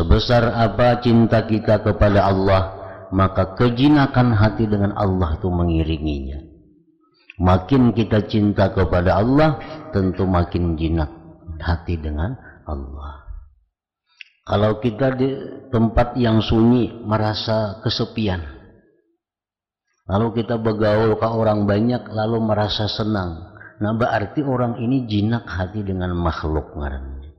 Sebesar apa cinta kita kepada Allah, maka kejinakan hati dengan Allah itu mengiringinya. Makin kita cinta kepada Allah, tentu makin jinak hati dengan Allah. Kalau kita di tempat yang sunyi merasa kesepian, lalu kita bergaul ke orang banyak lalu merasa senang, nah berarti orang ini jinak hati dengan makhluk ngarannya.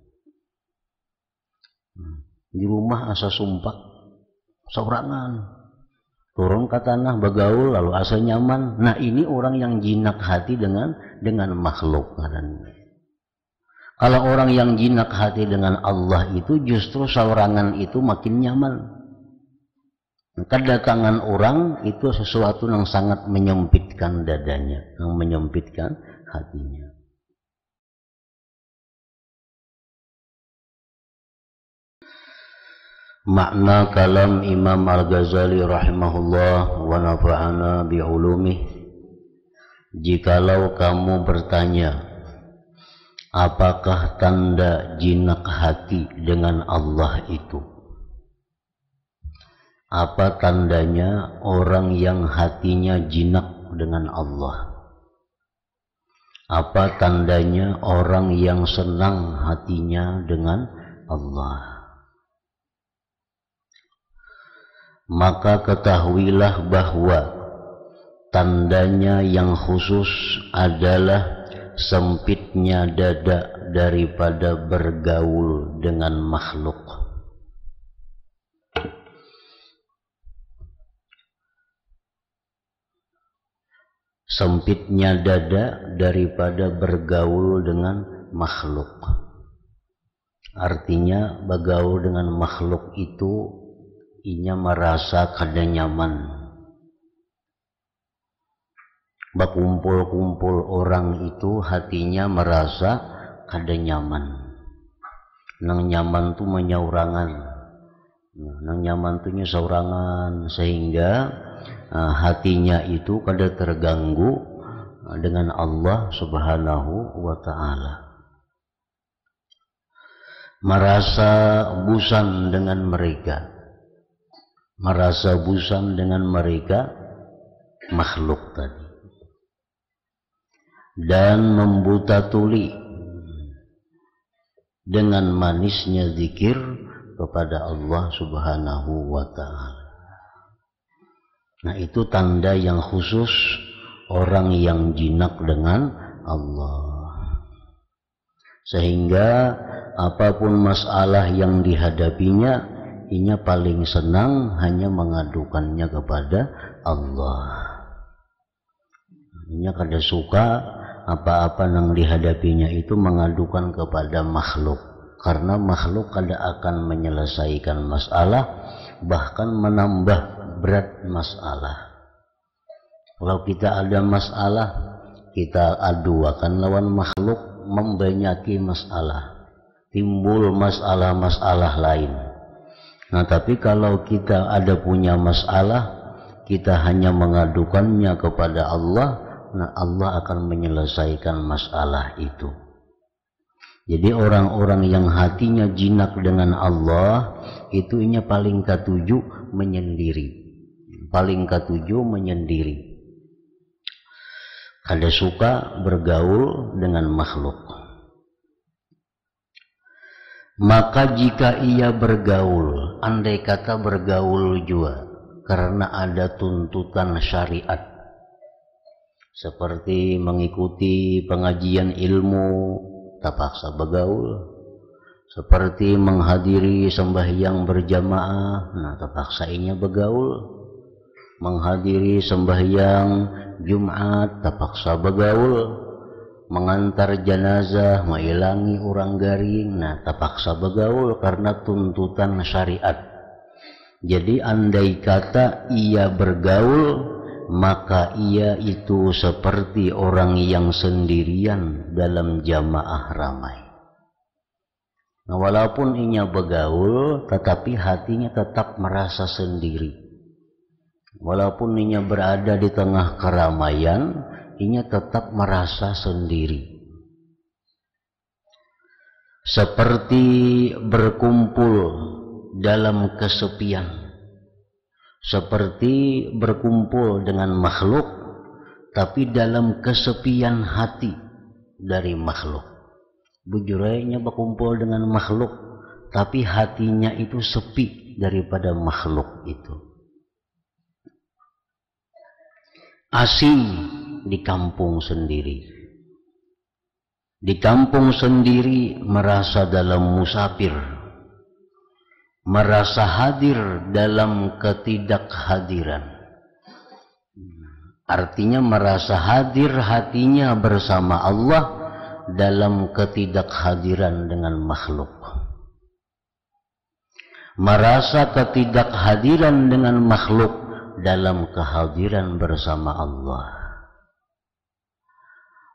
Di rumah asa sumpah saurangan, turun ke tanah bergaul lalu asa nyaman. Nah ini orang yang jinak hati dengan makhluk ngarannya. Kalau orang yang jinak hati dengan Allah itu justru saurangan itu makin nyaman. Kedatangan orang itu sesuatu yang sangat menyempitkan dadanya, yang menyempitkan hatinya. Makna kalam Imam Al-Ghazali rahimahullah wa nafa'ana bi'ulumih. Jikalau kamu bertanya, apakah tanda jinak hati dengan Allah itu? Apa tandanya orang yang hatinya jinak dengan Allah? Apa tandanya orang yang senang hatinya dengan Allah? Maka ketahuilah bahwa tandanya yang khusus adalah sempitnya dada daripada bergaul dengan makhluk. Sempitnya dada daripada bergaul dengan makhluk. Artinya bergaul dengan makhluk itu inya merasa kada nyaman. Berkumpul-kumpul orang itu hatinya merasa kada nyaman. Nang nyaman tu menyaurangan. Nang nyaman tu nyaurangan sehingga hatinya itu kada terganggu dengan Allah Subhanahu wa ta'ala. Merasa bosan dengan mereka. Merasa bosan dengan mereka makhluk tadi. Dan membuta tuli dengan manisnya zikir kepada Allah Subhanahu wa ta'ala. Nah itu tanda yang khusus orang yang jinak dengan Allah. Sehingga apapun masalah yang dihadapinya, inya paling senang hanya mengadukannya kepada Allah. Inya kada suka apa-apa yang dihadapinya itu mengadukan kepada makhluk. Karena makhluk kada akan menyelesaikan masalah, bahkan menambah berat masalah. Kalau kita ada masalah, kita aduakan lawan makhluk, membanyaki masalah, timbul masalah-masalah lain. Nah tapi kalau kita ada punya masalah, kita hanya mengadukannya kepada Allah, nah Allah akan menyelesaikan masalah itu. Jadi orang-orang yang hatinya jinak dengan Allah, itu inya paling ketujuh menyendiri. Paling ketujuh menyendiri. Kada suka bergaul dengan makhluk. Maka jika ia bergaul, andai kata bergaul juga karena ada tuntutan syariat, seperti mengikuti pengajian ilmu, terpaksa bergaul. Seperti menghadiri sembahyang berjamaah, nah terpaksa inya bergaul. Menghadiri sembahyang Jumat, terpaksa bergaul. Mengantar jenazah, mengilangi orang garing, nah terpaksa bergaul karena tuntutan syariat. Jadi andai kata ia bergaul, maka ia itu seperti orang yang sendirian dalam jamaah ramai. Nah, walaupun inya bergaul, tetapi hatinya tetap merasa sendiri. Walaupun inya berada di tengah keramaian, inya tetap merasa sendiri. Seperti berkumpul dalam kesepian, seperti berkumpul dengan makhluk tapi dalam kesepian hati dari makhluk. Bujurainya berkumpul dengan makhluk tapi hatinya itu sepi daripada makhluk itu. Asing di kampung sendiri. Di kampung sendiri merasa dalam musafir, merasa hadir dalam ketidakhadiran. Artinya merasa hadir hatinya bersama Allah dalam ketidakhadiran dengan makhluk. Merasa ketidakhadiran dengan makhluk dalam kehadiran bersama Allah.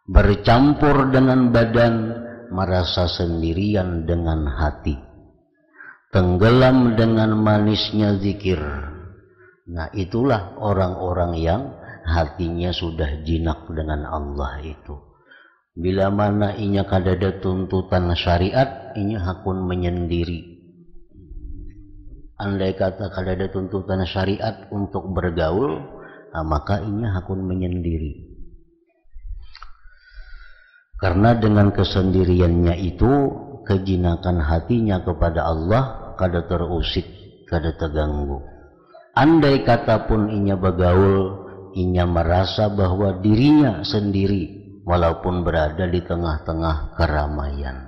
Bercampur dengan badan, merasa sendirian dengan hati. Tenggelam dengan manisnya zikir. Nah, itulah orang-orang yang hatinya sudah jinak dengan Allah itu. Bila mana inya kadada tuntutan syariat, inya hakun menyendiri. Andai kata kadada tuntutan syariat untuk bergaul, maka inya hakun menyendiri. Karena dengan kesendiriannya itu, kejinakan hatinya kepada Allah kada terusik, kada terganggu. Andai kata pun inya bergaul, inya merasa bahwa dirinya sendiri walaupun berada di tengah-tengah keramaian.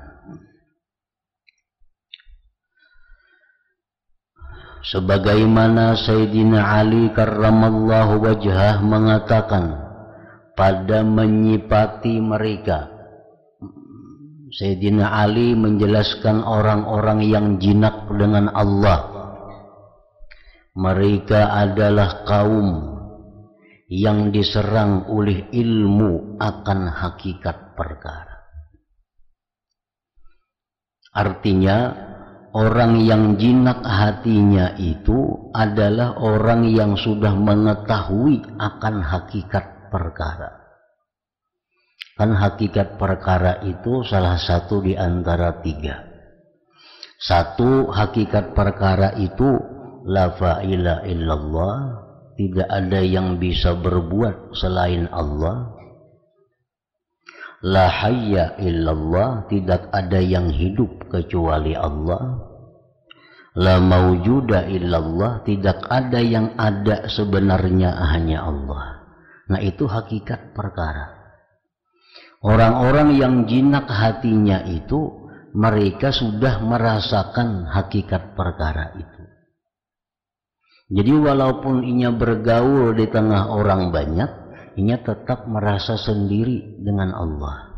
Sebagaimana Sayyidina Ali karramallahu wajhah mengatakan pada menyipati mereka, Sayyidina Ali menjelaskan orang-orang yang jinak dengan Allah. Mereka adalah kaum yang diserang oleh ilmu akan hakikat perkara. Artinya, orang yang jinak hatinya itu adalah orang yang sudah mengetahui akan hakikat perkara. Kan hakikat perkara itu salah satu di antara tiga. Satu, hakikat perkara itu la fa'ila illallah, tidak ada yang bisa berbuat selain Allah. La hayya illallah, tidak ada yang hidup kecuali Allah. La mawjuda illallah, tidak ada yang ada sebenarnya hanya Allah. Nah, itu hakikat perkara. Orang-orang yang jinak hatinya itu, mereka sudah merasakan hakikat perkara itu. Jadi walaupun inya bergaul di tengah orang banyak, inya tetap merasa sendiri dengan Allah.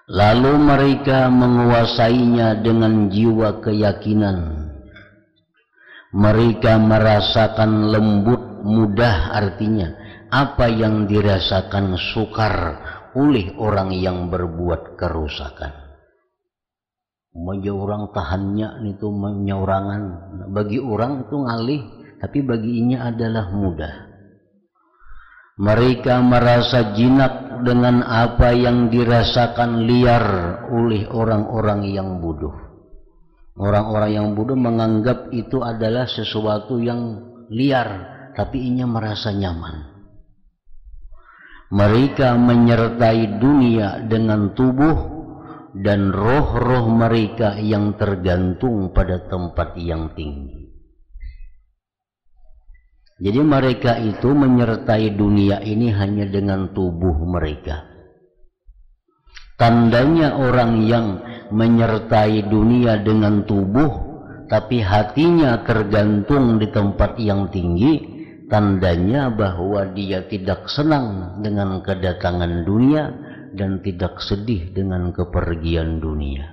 Lalu mereka menguasainya dengan jiwa keyakinan. Mereka merasakan lembut, mudah, artinya apa yang dirasakan sukar oleh orang yang berbuat kerusakan. Bagi orang tahannya itu menyaurangan, bagi orang itu ngalih, tapi baginya adalah mudah. Mereka merasa jinak dengan apa yang dirasakan liar oleh orang-orang yang bodoh. Orang-orang yang bodoh menganggap itu adalah sesuatu yang liar, tapi inya merasa nyaman. Mereka menyertai dunia dengan tubuh dan roh-roh mereka yang tergantung pada tempat yang tinggi. Jadi mereka itu menyertai dunia ini hanya dengan tubuh mereka. Tandanya orang yang menyertai dunia dengan tubuh tapi hatinya tergantung di tempat yang tinggi, tandanya bahwa dia tidak senang dengan kedatangan dunia dan tidak sedih dengan kepergian dunia.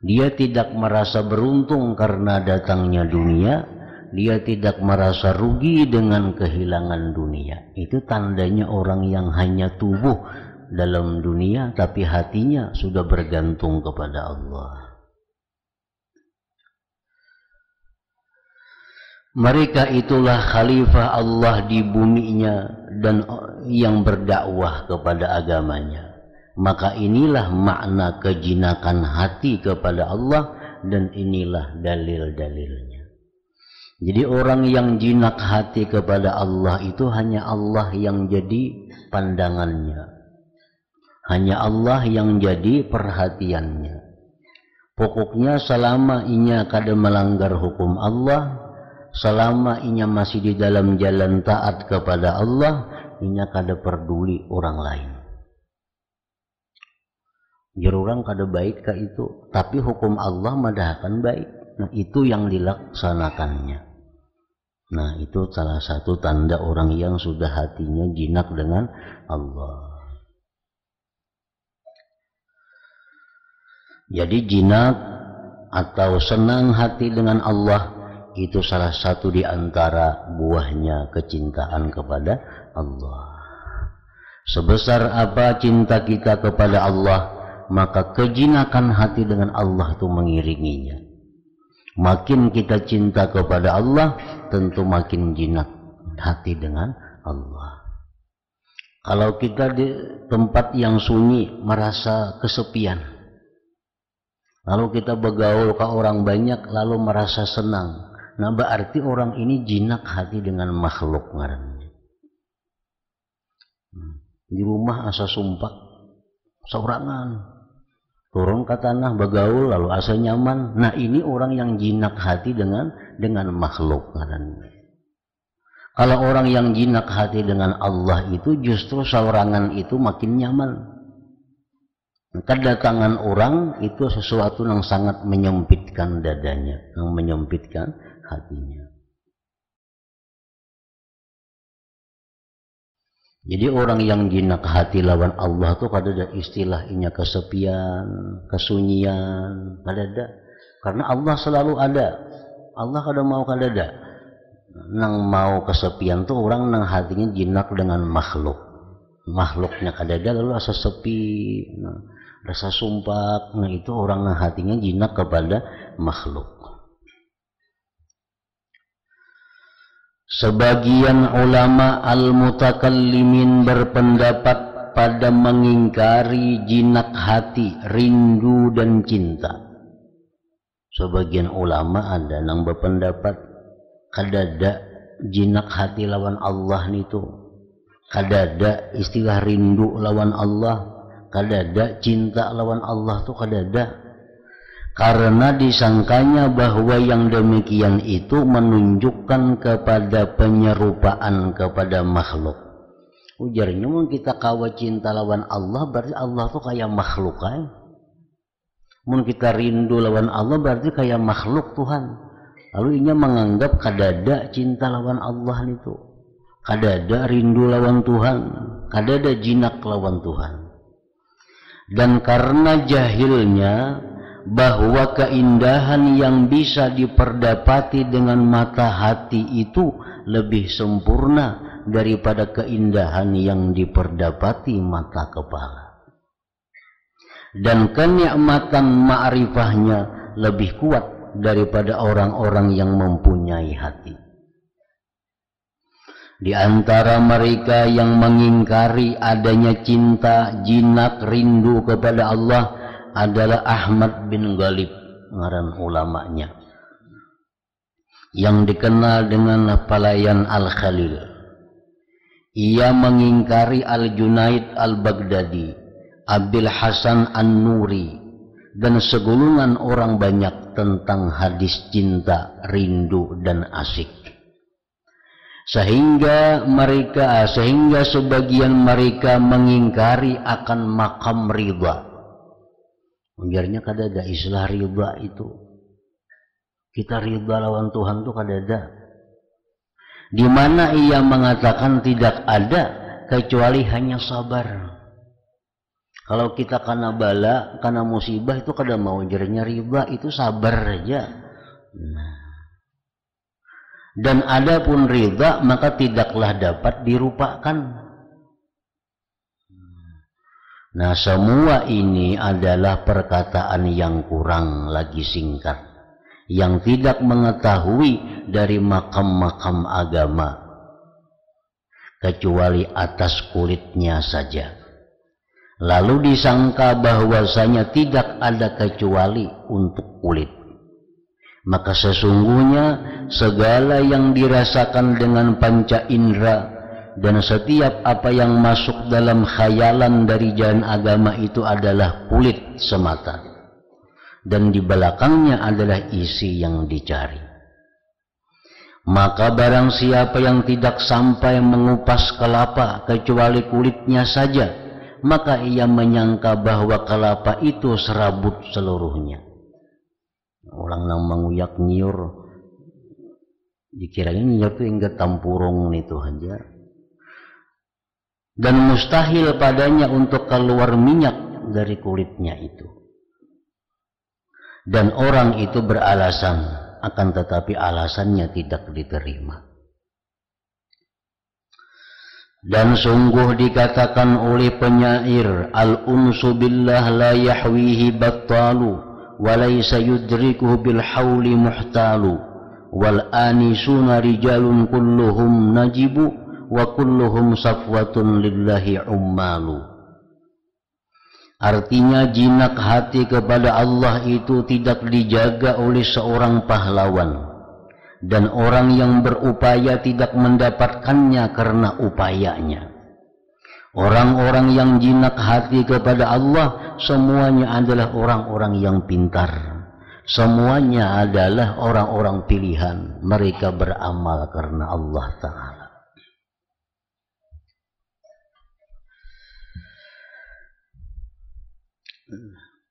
Dia tidak merasa beruntung karena datangnya dunia, dia tidak merasa rugi dengan kehilangan dunia. Itu tandanya orang yang hanya tubuh dalam dunia tapi hatinya sudah bergantung kepada Allah. Mereka itulah khalifah Allah di buminya dan yang berdakwah kepada agamanya. Maka inilah makna kejinakan hati kepada Allah, dan inilah dalil-dalilnya. Jadi orang yang jinak hati kepada Allah itu hanya Allah yang jadi pandangannya, hanya Allah yang jadi perhatiannya. Pokoknya selama inya kada melanggar hukum Allah, selama inya masih di dalam jalan taat kepada Allah, inya kada peduli orang lain. Jadi orang kada baik ke itu, tapi hukum Allah madahakan baik. Nah itu yang dilaksanakannya. Nah itu salah satu tanda orang yang sudah hatinya jinak dengan Allah. Jadi jinak atau senang hati dengan Allah itu salah satu di antara buahnya kecintaan kepada Allah. Sebesar apa cinta kita kepada Allah, maka kejinakan hati dengan Allah itu mengiringinya. Makin kita cinta kepada Allah, tentu makin jinak hati dengan Allah. Kalau kita di tempat yang sunyi merasa kesepian, lalu kita bergaul ke orang banyak lalu merasa senang, nah berarti orang ini jinak hati dengan makhluk ngarannya. Di rumah asa sumpah seorangan, turun ke tanah bergaul lalu asa nyaman. Nah ini orang yang jinak hati dengan makhluk ngarannya. Kalau orang yang jinak hati dengan Allah itu justru seorangan itu makin nyaman. Kedatangan orang itu sesuatu yang sangat menyempitkan dadanya, yang menyempitkan hatinya. Jadi orang yang jinak hati lawan Allah tuh kada ada istilahnya kesepian, kesunyian, kada ada. Karena Allah selalu ada. Allah kada mau kada ada. Nang mau kesepian tuh orang nang hatinya jinak dengan makhluk. Makhluknya kada ada lalu rasa sepi, rasa sumpah. Nah itu orang nang hatinya jinak kepada makhluk. Sebagian ulama al-mutakallimin berpendapat pada mengingkari jinak hati, rindu dan cinta. Sebagian ulama ada yang berpendapat kadada jinak hati lawan Allah itu, kadada istilah rindu lawan Allah, kadada cinta lawan Allah tuh kadada. Karena disangkanya bahwa yang demikian itu menunjukkan kepada penyerupaan kepada makhluk. Ujarnya mun kita kawa cinta lawan Allah berarti Allah tuh kayak makhluk kan. Mun kita rindu lawan Allah berarti kayak makhluk Tuhan. Lalu inya menganggap kadada cinta lawan Allah itu, kadada rindu lawan Tuhan, kadada jinak lawan Tuhan. Dan karena jahilnya bahwa keindahan yang bisa diperdapati dengan mata hati itu lebih sempurna daripada keindahan yang diperdapati mata kepala, dan kenikmatan ma'rifahnya lebih kuat daripada orang-orang yang mempunyai hati. Di antara mereka yang mengingkari adanya cinta, jinak, rindu kepada Allah adalah Ahmad bin Ghalib, ngaran ulamanya, yang dikenal dengan Palayan Al-Khalil. Ia mengingkari Al-Junaid Al-Baghdadi, Abil Hasan An-Nuri, dan segulungan orang banyak tentang hadis cinta, rindu, dan asyik. Sehingga sebagian mereka mengingkari akan makam ridha. Ujarnya kada ada istilah ridha itu. Kita ridha lawan Tuhan tuh kada ada. Di mana ia mengatakan tidak ada kecuali hanya sabar. Kalau kita kena bala, kena musibah itu kada mau ujarnya ridha itu sabar aja. Dan adapun ridha maka tidaklah dapat dirupakan. Nah semua ini adalah perkataan yang kurang lagi singkat, yang tidak mengetahui dari makam-makam agama, kecuali atas kulitnya saja. Lalu disangka bahwasanya tidak ada kecuali untuk kulit. Maka sesungguhnya segala yang dirasakan dengan panca indera dan setiap apa yang masuk dalam khayalan dari jalan agama itu adalah kulit semata. Dan di belakangnya adalah isi yang dicari. Maka barang siapa yang tidak sampai mengupas kelapa kecuali kulitnya saja, maka ia menyangka bahwa kelapa itu serabut seluruhnya. Orang yang menguyak nyiur, dikiranya nyiur itu hingga tampurung itu aja. Dan mustahil padanya untuk keluar minyak dari kulitnya itu. Dan orang itu beralasan, akan tetapi alasannya tidak diterima. Dan sungguh dikatakan oleh penyair, al-unsu billah la yahwihi battalu wa laysa yudrikuhu bil hawli muhtalu wal anisuna rijalun kulluhum najibu wa kulluhum safwatun lillahi ummalu. Artinya jinak hati kepada Allah itu tidak dijaga oleh seorang pahlawan. Dan orang yang berupaya tidak mendapatkannya karena upayanya. Orang-orang yang jinak hati kepada Allah semuanya adalah orang-orang yang pintar. Semuanya adalah orang-orang pilihan. Mereka beramal karena Allah Ta'ala.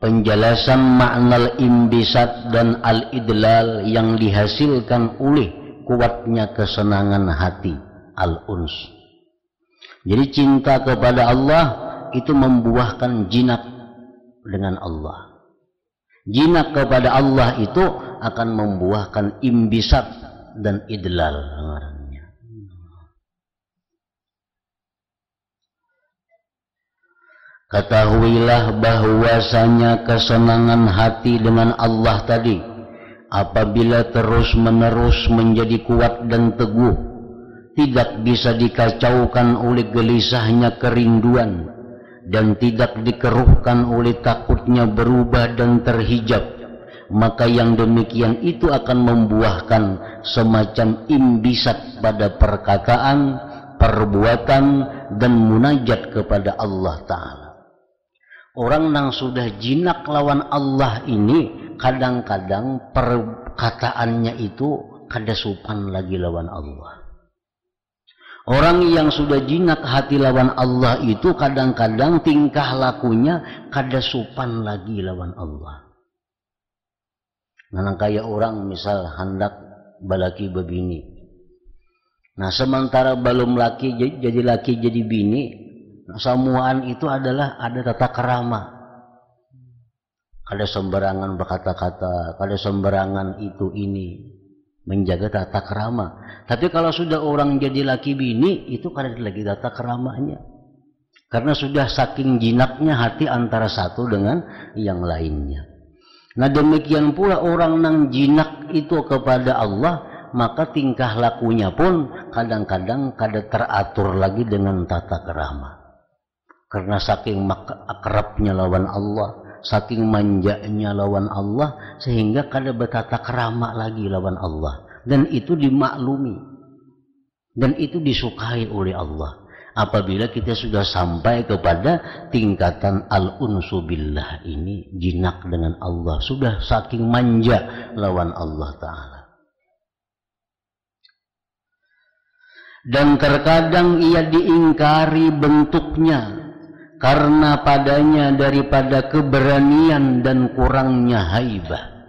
Penjelasan makna imbisat dan al-idlal yang dihasilkan oleh kuatnya kesenangan hati, al-uns. Jadi cinta kepada Allah itu membuahkan jinak dengan Allah. Jinak kepada Allah itu akan membuahkan imbisat dan idlal. Ketahuilah bahwasanya kesenangan hati dengan Allah tadi apabila terus-menerus menjadi kuat dan teguh, tidak bisa dikacaukan oleh gelisahnya kerinduan dan tidak dikeruhkan oleh takutnya berubah dan terhijab, maka yang demikian itu akan membuahkan semacam imbisat pada perkataan, perbuatan dan munajat kepada Allah Ta'ala. Orang yang sudah jinak lawan Allah ini kadang-kadang perkataannya itu kada sopan lagi lawan Allah. Orang yang sudah jinak hati lawan Allah itu kadang-kadang tingkah lakunya kada sopan lagi lawan Allah. Nah, kayak orang misal hendak balaki bebini. Nah, sementara belum laki jadi bini, semuaan itu adalah ada tata kerama. Kada sembarangan berkata-kata, kada sembarangan itu ini, menjaga tata kerama. Tapi kalau sudah orang jadi laki bini, itu kada lagi tata keramanya. Karena sudah saking jinaknya hati antara satu dengan yang lainnya. Nah, demikian pula orang nang jinak itu kepada Allah, maka tingkah lakunya pun kadang-kadang kada teratur lagi dengan tata kerama. Karena saking akrabnya lawan Allah, saking manjanya lawan Allah, sehingga kada bertata kerama lagi lawan Allah. Dan itu dimaklumi. Dan itu disukai oleh Allah. Apabila kita sudah sampai kepada tingkatan al-unsu billah ini, jinak dengan Allah, sudah saking manja lawan Allah Ta'ala. Dan terkadang ia diingkari bentuknya, karena padanya daripada keberanian dan kurangnya haibah.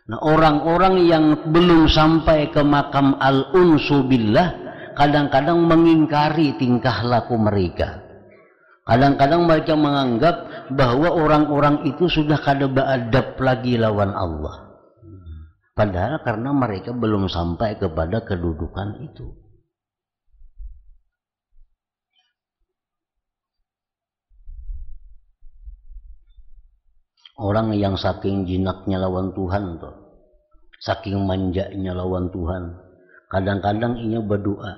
Nah, orang-orang yang belum sampai ke makam al-unsu billah kadang-kadang mengingkari tingkah laku mereka. Kadang-kadang mereka menganggap bahwa orang-orang itu sudah kada beadab lagi lawan Allah. Padahal karena mereka belum sampai kepada kedudukan itu. Orang yang saking jinaknya lawan Tuhan tuh, saking manjanya lawan Tuhan, kadang-kadang ia berdoa.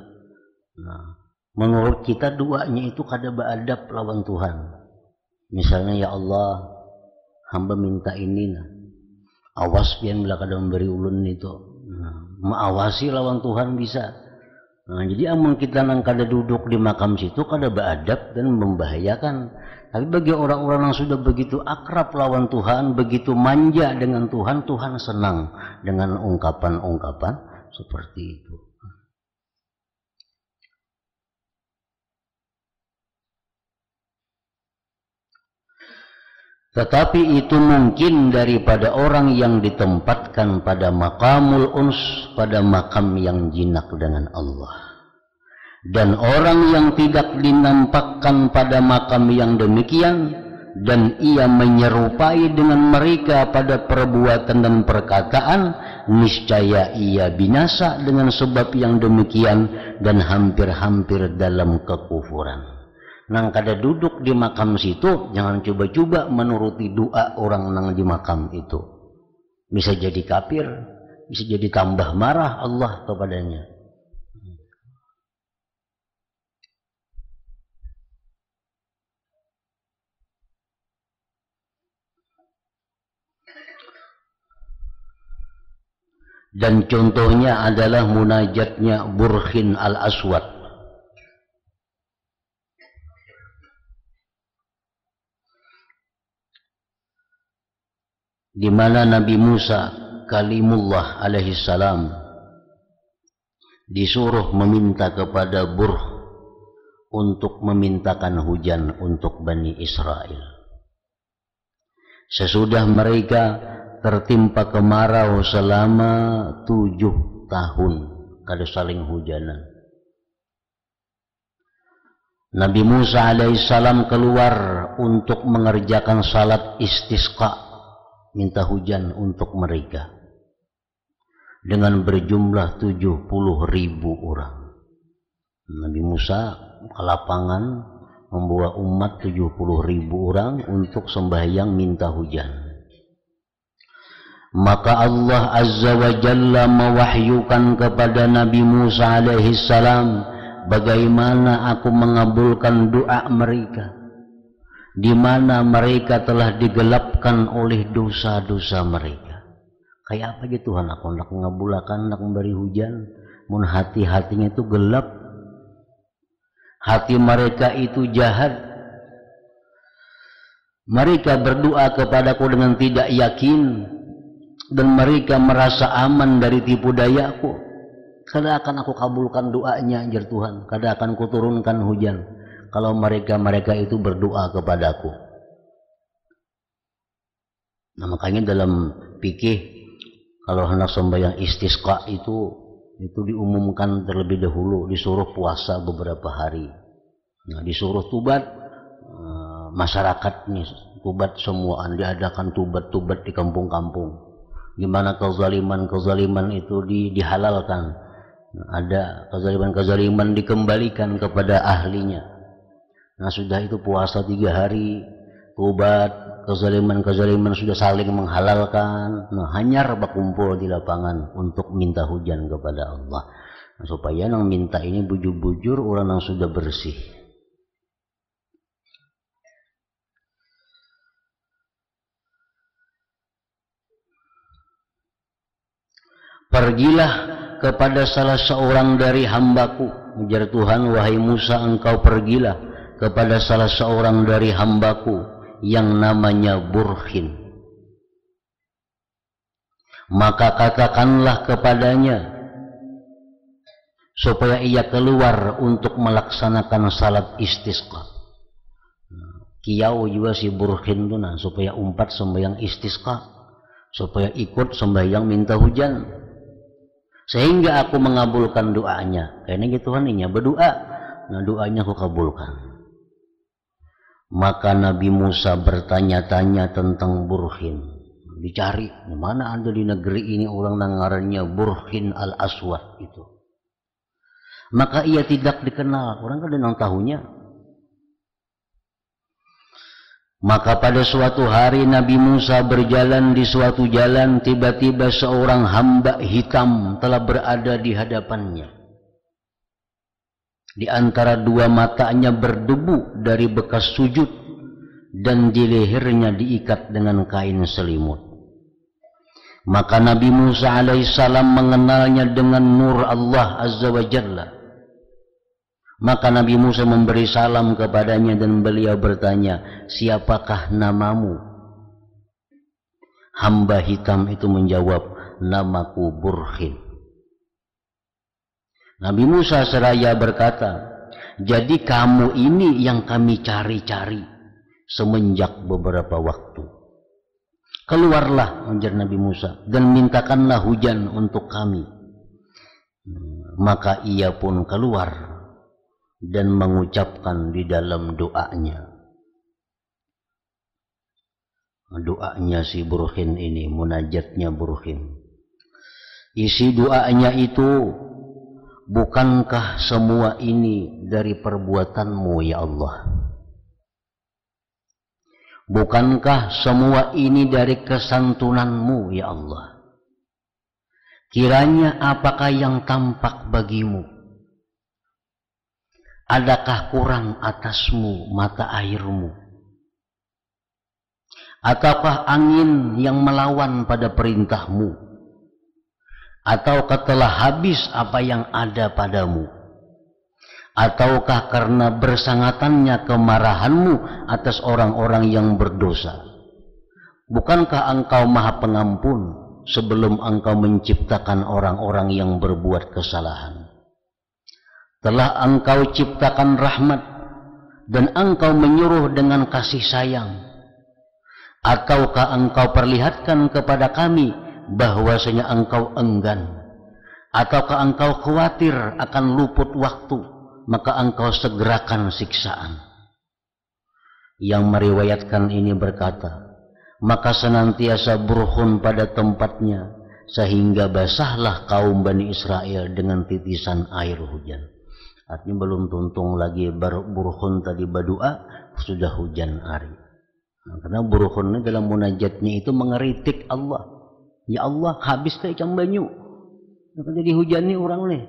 Nah, menurut kita doanya itu kada beadab lawan Tuhan. Misalnya, ya Allah, hamba minta ini, nah. Awas pian bila kada memberi ulun itu. Mengawasi lawan Tuhan bisa. Nah, jadi amun kita nang kada duduk di makam situ kada beradab dan membahayakan. Tapi bagi orang-orang yang sudah begitu akrab lawan Tuhan, begitu manja dengan Tuhan, Tuhan senang dengan ungkapan-ungkapan seperti itu. Tetapi itu mungkin daripada orang yang ditempatkan pada maqamul uns, pada makam yang jinak dengan Allah. Dan orang yang tidak dinampakkan pada makam yang demikian, dan ia menyerupai dengan mereka pada perbuatan dan perkataan, niscaya ia binasa dengan sebab yang demikian dan hampir-hampir dalam kekufuran. Nang kada duduk di makam situ, jangan coba-coba menuruti doa orang nang di makam itu. Bisa jadi kafir, bisa jadi tambah marah Allah kepadanya. Dan contohnya adalah munajatnya Burkhin al-Aswad. Di mana Nabi Musa kalimullah alaihi salam disuruh meminta kepada Burh untuk memintakan hujan untuk Bani Israel. Sesudah mereka tertimpa kemarau selama 7 tahun kada saling hujanan, Nabi Musa alaihissalam keluar untuk mengerjakan salat istisqa, minta hujan untuk mereka dengan berjumlah 70.000 orang. Nabi Musa ke lapangan membawa umat 70.000 orang untuk sembahyang minta hujan. Maka Allah Azza wa Jalla mewahyukan kepada Nabi Musa alaihissalam, bagaimana aku mengabulkan doa mereka, di mana mereka telah digelapkan oleh dosa-dosa mereka. Kayak apa gitu Tuhan, aku nak ngabulakan, nak memberi hujan, mun hati-hatinya itu gelap, hati mereka itu jahat. Mereka berdoa kepadaku dengan tidak yakin, dan mereka merasa aman dari tipu dayaku. Kada akan aku kabulkan doanya, anjir Tuhan. Kada akan kuturunkan hujan kalau mereka itu berdoa kepadaku. Nah, makanya dalam fikih kalau hendak sembahyang istisqa itu diumumkan terlebih dahulu, disuruh puasa beberapa hari. Nah, disuruh tubat, masyarakat nih tubat semuaan, diadakan tubat-tubat di kampung-kampung. Di mana kezaliman itu dihalalkan. Nah, ada kezaliman dikembalikan kepada ahlinya. Nah, sudah itu puasa 3 hari, tobat, kezaliman sudah saling menghalalkan. Nah, hanyar berkumpul di lapangan untuk minta hujan kepada Allah. Nah, supaya yang minta ini bujur-bujur orang yang sudah bersih. Pergilah kepada salah seorang dari hambaku, ujar Tuhan, wahai Musa, engkau pergilah kepada salah seorang dari hambaku yang namanya Burkhin. Maka katakanlah kepadanya supaya ia keluar untuk melaksanakan salat istisqa. Kiau juga si Burkhin itu, supaya umpat sembahyang istisqa, supaya ikut sembahyang minta hujan, sehingga aku mengabulkan doanya. Kayaknya gitu kan, ini berdoa, nah doanya aku kabulkan. Maka Nabi Musa bertanya-tanya tentang Burkhin, dicari mana ada di negeri ini orang nangarannya Burkhin al-Aswad itu. Maka ia tidak dikenal, orang kan yang tahunya. Maka pada suatu hari Nabi Musa berjalan di suatu jalan, tiba-tiba seorang hamba hitam telah berada di hadapannya. Di antara dua matanya berdebu dari bekas sujud, dan di lehernya diikat dengan kain selimut. Maka Nabi Musa alaihissalam mengenalnya dengan nur Allah azza wa jalla. Maka Nabi Musa memberi salam kepadanya dan beliau bertanya, siapakah namamu? Hamba hitam itu menjawab, namaku Burhin. Nabi Musa seraya berkata, jadi kamu ini yang kami cari-cari semenjak beberapa waktu. Keluarlah, ujar Nabi Musa, dan mintakanlah hujan untuk kami. Maka ia pun keluar dan mengucapkan di dalam doanya. Doanya si Burhin ini, munajatnya Burhin. Isi doanya itu, bukankah semua ini dari perbuatanmu ya Allah? Bukankah semua ini dari kesantunanmu ya Allah? Kiranya apakah yang tampak bagimu? Adakah kurang atasmu mata airmu? Ataukah angin yang melawan pada perintahmu? Ataukah telah habis apa yang ada padamu? Ataukah karena bersangatannya kemarahanmu atas orang-orang yang berdosa? Bukankah engkau maha pengampun sebelum engkau menciptakan orang-orang yang berbuat kesalahan? Telah engkau ciptakan rahmat dan engkau menyuruh dengan kasih sayang. Ataukah engkau perlihatkan kepada kami bahwasanya engkau enggan? Ataukah engkau khawatir akan luput waktu, maka engkau segerakan siksaan? Yang meriwayatkan ini berkata, maka senantiasa Burhun pada tempatnya, sehingga basahlah kaum Bani Israel dengan titisan air hujan. Artinya belum tuntung lagi Burhun tadi berdoa, sudah hujan hari. Nah, karena Burhun ini dalam munajatnya itu mengeritik Allah. Ya Allah, habis teh ikan banyu. Jadi hujan ini orang nih.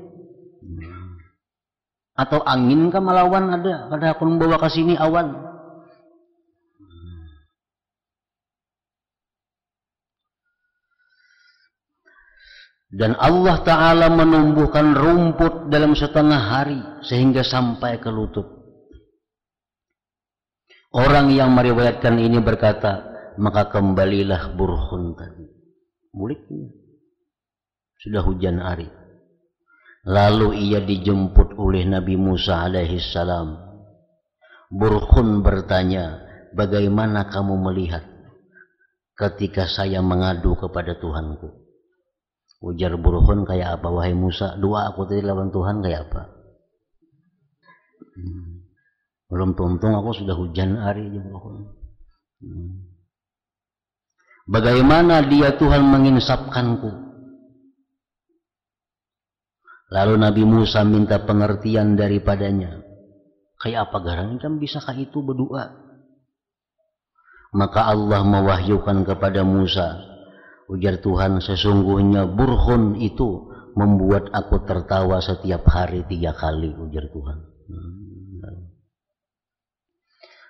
Atau angin kan melawan ada, kada aku membawa ke sini awan. Dan Allah Ta'ala menumbuhkan rumput dalam setengah hari sehingga sampai ke lutut. Orang yang meriwayatkan ini berkata, maka kembalilah Burhun tadi. Muliknya. Sudah hujan hari. Lalu ia dijemput oleh Nabi Musa alaihissalam. Burhun bertanya, bagaimana kamu melihat ketika saya mengadu kepada Tuhanku? Ujar Burhun, kayak apa wahai Musa? Doa aku tadi lawan Tuhan kayak apa? Belum tuntung aku sudah hujan hari aja Burhun. Bagaimana dia Tuhan menginsapkanku? Lalu Nabi Musa minta pengertian daripadanya. Kayak apa garang kan bisakah itu berdoa? Maka Allah mewahyukan kepada Musa, ujar Tuhan, sesungguhnya Burhun itu membuat aku tertawa setiap hari 3 kali, ujar Tuhan.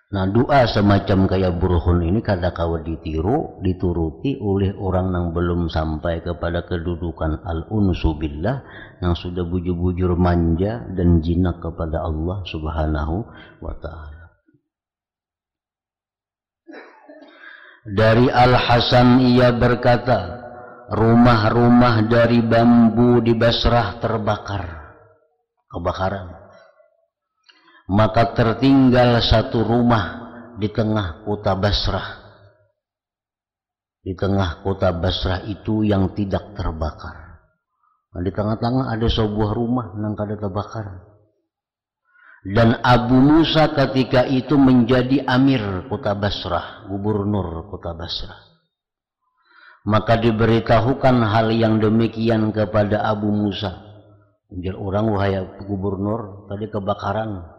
Nah, doa semacam kayak Burhun ini kada kawa dituruti oleh orang yang belum sampai kepada kedudukan al-unsu billah, yang sudah bujur-bujur manja dan jinak kepada Allah Subhanahu wa ta'ala. Dari Al-Hasan ia berkata, rumah-rumah dari bambu di Basrah terbakar, kebakaran. Maka tertinggal satu rumah di tengah kota Basrah. Di tengah kota Basrah itu yang tidak terbakar. Nah, di tengah-tengah ada sebuah rumah yang kada terbakar. Dan Abu Musa ketika itu menjadi amir kota Basrah, gubernur kota Basrah. Maka diberitahukan hal yang demikian kepada Abu Musa. Ujar orang, wahai gubernur, tadi kebakaran.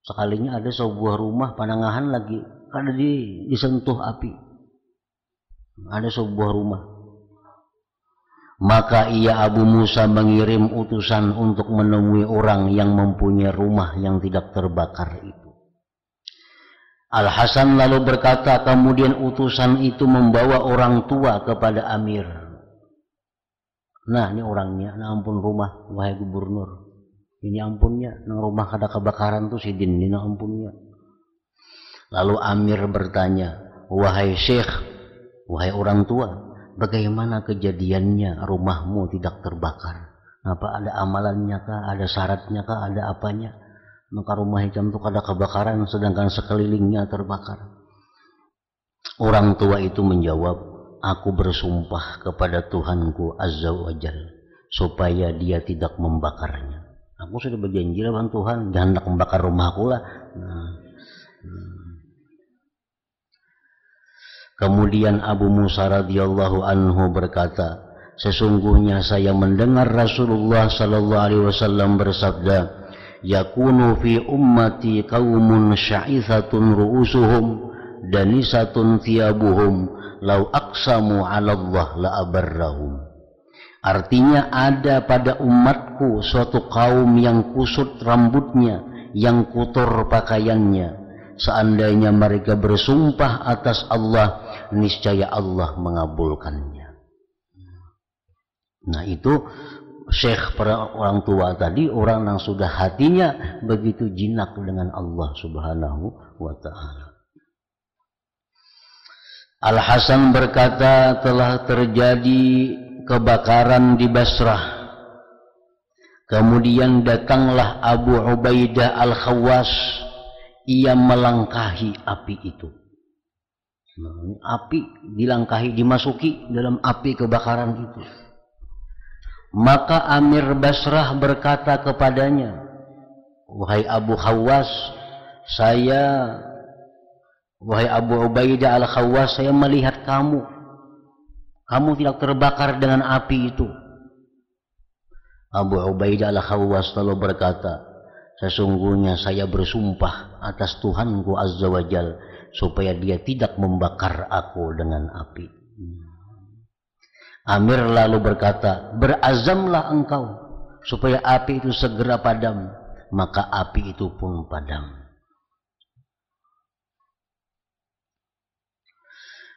Sekalinya ada sebuah rumah panangahan lagi, kada disentuh api. Ada sebuah rumah. Maka ia Abu Musa mengirim utusan untuk menemui orang yang mempunyai rumah yang tidak terbakar itu. Al-Hasan lalu berkata, kemudian utusan itu membawa orang tua kepada Amir. Nah, ini orangnya, nah ampun rumah, wahai gubernur. Ini ampunnya, nang rumah ada kebakaran tuh sidin, ini ampunnya. Lalu Amir bertanya, wahai syekh, wahai orang tua, bagaimana kejadiannya rumahmu tidak terbakar? Apa ada amalannya kah, ada syaratnya kah, ada apanya? Maka rumah hikam itu ada kebakaran sedangkan sekelilingnya terbakar. Orang tua itu menjawab, aku bersumpah kepada Tuhanku Azza wa Jalla supaya dia tidak membakarnya. Aku sudah berjanji lawan Tuhan, jangan hendak membakar rumahku lah. Kemudian Abu Musa radhiyallahu anhu berkata, sesungguhnya saya mendengar Rasulullah sallallahu alaihi wasallam bersabda, yakunu fi ummati qaumun sya'ithatun ru'usuhum danisatun thiyabuhum law aqsamu 'ala Allah la abarrahum. Artinya ada pada umatku suatu kaum yang kusut rambutnya, yang kotor pakaiannya. Seandainya mereka bersumpah atas Allah, niscaya Allah mengabulkannya. Nah itu syekh para orang tua tadi, orang yang sudah hatinya begitu jinak dengan Allah subhanahu wa ta'ala. Al-Hasan berkata, telah terjadi kebakaran di Basrah. Kemudian datanglah Abu Ubaidah Al-Khawwas. Ia melangkahi api itu. Api dilangkahi, dimasuki dalam api kebakaran itu. Maka Amir Basrah berkata kepadanya, wahai Abu Khawwas, wahai Abu Ubaidah Al-Khawwas, saya melihat kamu tidak terbakar dengan api itu. Abu Ubaidah Al-Khawwas lalu berkata, sesungguhnya saya bersumpah atas Tuhanku Azza wa Jal supaya dia tidak membakar aku dengan api. Amir lalu berkata, berazamlah engkau supaya api itu segera padam. Maka api itu pun padam.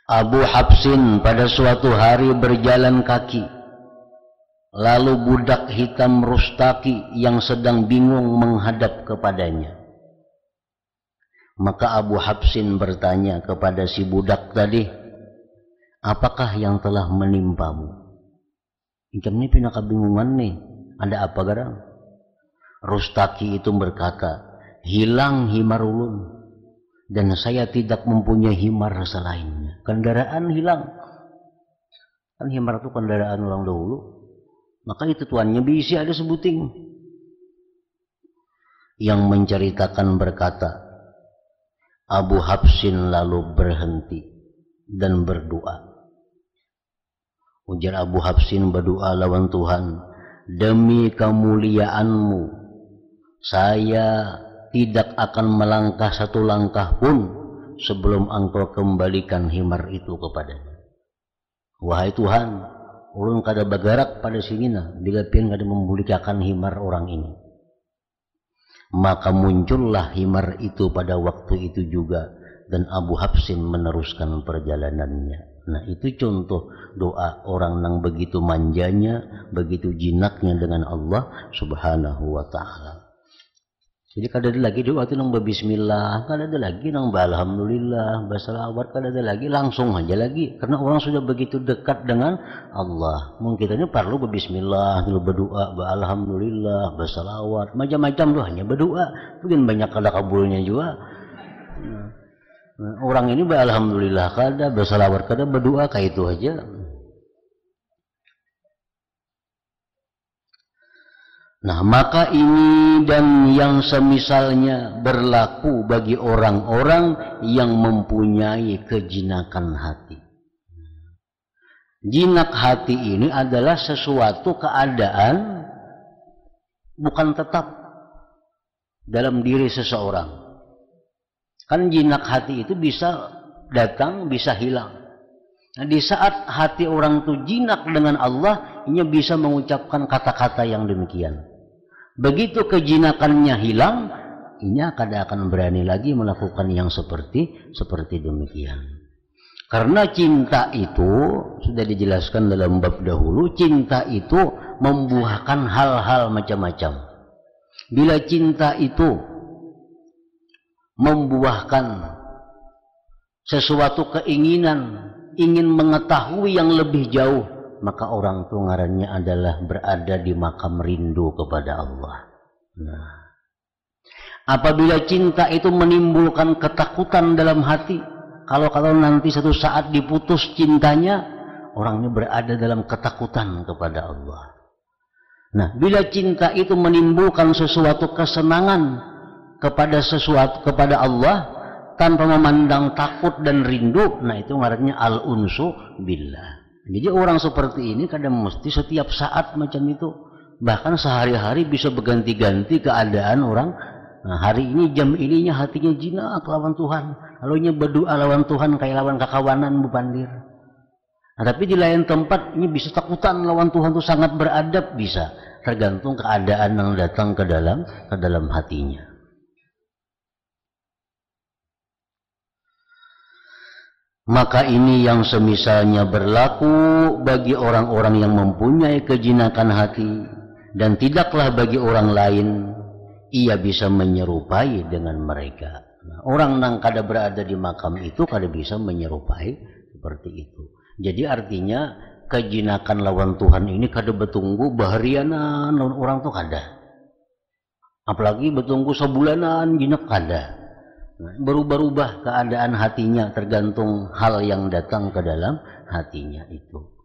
Abu Habsin pada suatu hari berjalan kaki, lalu budak hitam Rustaki yang sedang bingung menghadap kepadanya. Maka Abu Habsin bertanya kepada si budak tadi, apakah yang telah menimpamu? Ikam ini pindah kebingungan nih, ada apa garang? Rustaki itu berkata, hilang himar ulun, dan saya tidak mempunyai himar selainnya. Kendaraan hilang, kan himar itu kendaraan orang dahulu. Maka itu tuannya bisa ada sebuting. Yang menceritakan berkata, Abu Habsin lalu berhenti dan berdoa. Ujar Abu Habsin berdoa lawan Tuhan, demi kemuliaanmu, saya tidak akan melangkah satu langkah pun sebelum engkau kembalikan himar itu kepadanya. Wahai Tuhan, ulun kada bagarak pada sini nah, bila pian kada memulikakan himar orang ini. Maka muncullah himar itu pada waktu itu juga, dan Abu Habsin meneruskan perjalanannya. Nah itu contoh doa orang yang begitu manjanya, begitu jinaknya dengan Allah subhanahu wa ta'ala. Jadi kada ada lagi doa itu nang bismillah, kada ada lagi nang alhamdulillah, basalawat, kada ada lagi, langsung aja lagi. Karena orang sudah begitu dekat dengan Allah. Mungkin kita ini perlu bismillah, dulu berdoa, alhamdulillah, basalawat, macam-macam doa hanya berdoa. Mungkin banyak kada kabulnya juga. Orang ini alhamdulillah kada, basalawat kada, berdoa kayak itu aja. Nah maka ini dan yang semisalnya berlaku bagi orang-orang yang mempunyai kejinakan hati. Jinak hati ini adalah sesuatu keadaan bukan tetap dalam diri seseorang. Kan jinak hati itu bisa datang, bisa hilang. Nah, di saat hati orang itu jinak dengan Allah, ia bisa mengucapkan kata-kata yang demikian. Begitu kejinakannya hilang, ia kada akan berani lagi melakukan yang seperti demikian. Karena cinta itu sudah dijelaskan dalam bab dahulu, cinta itu membuahkan hal-hal macam-macam. Bila cinta itu membuahkan sesuatu keinginan, ingin mengetahui yang lebih jauh, maka orang itu ngarannya adalah berada di makam rindu kepada Allah. Nah, apabila cinta itu menimbulkan ketakutan dalam hati, kalau nanti satu saat diputus cintanya, orangnya berada dalam ketakutan kepada Allah. Nah, bila cinta itu menimbulkan sesuatu kesenangan kepada Allah tanpa memandang takut dan rindu, nah itu ngarannya al-unsu billah. Jadi orang seperti ini kadang mesti setiap saat macam itu, bahkan sehari-hari bisa berganti-ganti keadaan orang. Nah, hari ini jam ininya hatinya jinak lawan Tuhan, lalunya berdoa lawan Tuhan kayak lawan kakawanan bupandir. Nah, tapi di lain tempat ini bisa takutan lawan Tuhan itu sangat beradab, bisa tergantung keadaan yang datang ke dalam hatinya. Maka ini yang semisalnya berlaku bagi orang-orang yang mempunyai kejinakan hati, dan tidaklah bagi orang lain ia bisa menyerupai dengan mereka. Nah, orang yang kada berada di makam itu kada bisa menyerupai seperti itu. Jadi artinya kejinakan lawan Tuhan ini kada betunggu baharianan lawan orang tuh kada. Apalagi betunggu sebulanan jinak kada. Nah, berubah-ubah keadaan hatinya tergantung hal yang datang ke dalam hatinya itu.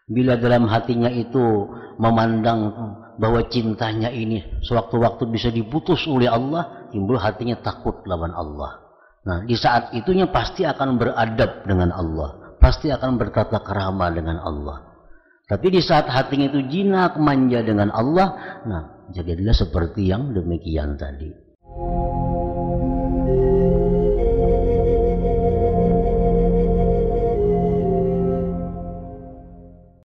Bila dalam hatinya itu memandang bahwa cintanya ini sewaktu-waktu bisa diputus oleh Allah, timbul hatinya takut lawan Allah. Nah, di saat itunya pasti akan beradab dengan Allah, pasti akan bertata krama dengan Allah. Tapi di saat hatinya itu jinak manja dengan Allah, nah jadilah seperti yang demikian tadi.